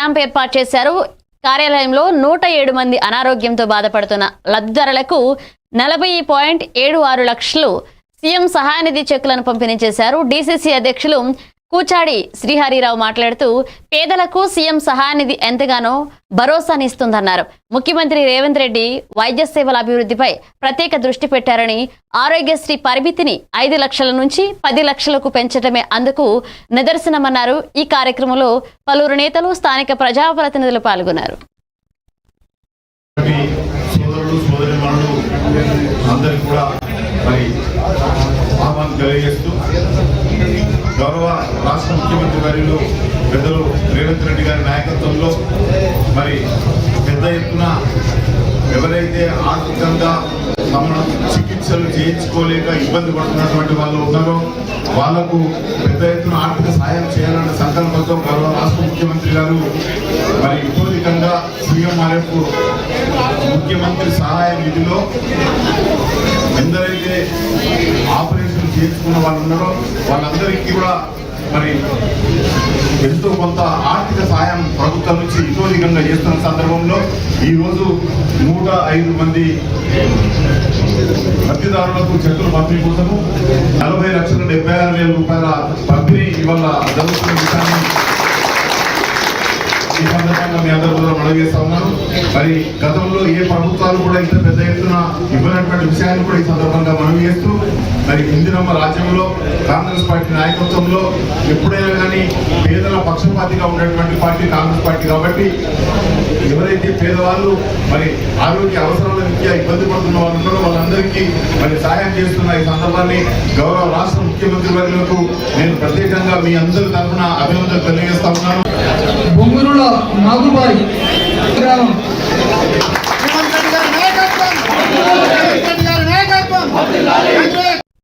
Camp ఏర్పాటు చేశారు. కార్యాలయంలో 107 మంది అనారోగ్యంతో బాధపడుతున్న లబ్ధిదారులకు 40.76 లక్షలు సీఎం సహాయనిధి చెక్కులను పంపిణీ చేశారు. డీసీసీ అధ్యక్షులు కూచాడి శ్రీహరిరావు మాట్లాడుతూ పేదలకు సీఎం సహాయనిధి ఎంతగానో భరోసానిస్తుందన్నారు. ముఖ్యమంత్రి రేవంత్ రెడ్డి వైద్య సేవల అభివృద్ధిపై ప్రత్యేక దృష్టి పెట్టారని, ఆరోగ్యశ్రీ పరిమితిని 5 లక్షల నుంచి 10 లక్షలకు పెంచడమే అందుకు నిదర్శనమన్నారు. ఈ కార్యక్రమంలో పలువురు నేతలు, స్థానిక ప్రజాప్రతినిధులు పాల్గొన్నారు. గౌరవ రాష్ట్ర ముఖ్యమంత్రి వర్యులు పెద్దలు రేవంత్ రెడ్డి గారి నాయకత్వంలో మరి పెద్ద ఎత్తున ఎవరైతే ఆర్థికంగా తమను చికిత్సలు చేయించుకోలేక ఇబ్బంది పడుతున్నటువంటి వాళ్ళు ఉన్నారో వాళ్లకు పెద్ద ఎత్తున ఆర్థిక సాయం చేయాలన్న సంకల్పంతో గౌరవ రాష్ట్ర ముఖ్యమంత్రి గారు మరి ఇతోధికంగా సీఎంఆర్ఎఫ్ ముఖ్యమంత్రి సహాయ నిధిలో ఎందరైతే ఆపరేషన్ చేయించుకున్న వాళ్ళు ఉన్నారో వాళ్ళందరికీ కూడా మరి ఎంతో కొంత ఆర్థిక సాయం ప్రభుత్వం నుంచి ఇతోధికంగా చేస్తున్న సందర్భంలో ఈరోజు 105 మంది లబ్ధిదారులకు చెక్కులు పంపిణీ కోసము 40,76,000 రూపాయల పంపిణీ ఇవాళ జరుగుతున్న విషయాన్ని ఈ సందర్భంగా మీ అందరూ కూడా మనవి చేస్తా ఉన్నాను. మరి గతంలో ఏ ప్రభుత్వాలు కూడా ఇంత పెద్ద ఎత్తున ఇవ్వనటువంటి విషయాన్ని కూడా ఈ సందర్భంగా మనవి చేస్తూ మరి ఇందిరమ్మ రాజ్యంలో కాంగ్రెస్ పార్టీ నాయకత్వంలో ఎప్పుడైనా కానీ పేదల పక్షపాతిగా ఉన్నటువంటి పార్టీ కాంగ్రెస్ పార్టీ కాబట్టి ఎవరైతే పేదవాళ్ళు మరి ఆరోగ్య అవసరాల రీత్యా ఇబ్బంది పడుతున్న వాళ్ళు ఉన్నారో వాళ్ళందరికీ మరి సహాయం చేస్తున్న ఈ సందర్భాన్ని గౌరవ రాష్ట్ర ముఖ్యమంత్రి వర్యులకు నేను ప్రత్యేకంగా మీ అందరి తరఫున అభినందనలు తెలియజేస్తా ఉన్నాను. బొంగురుల నాగుబాయి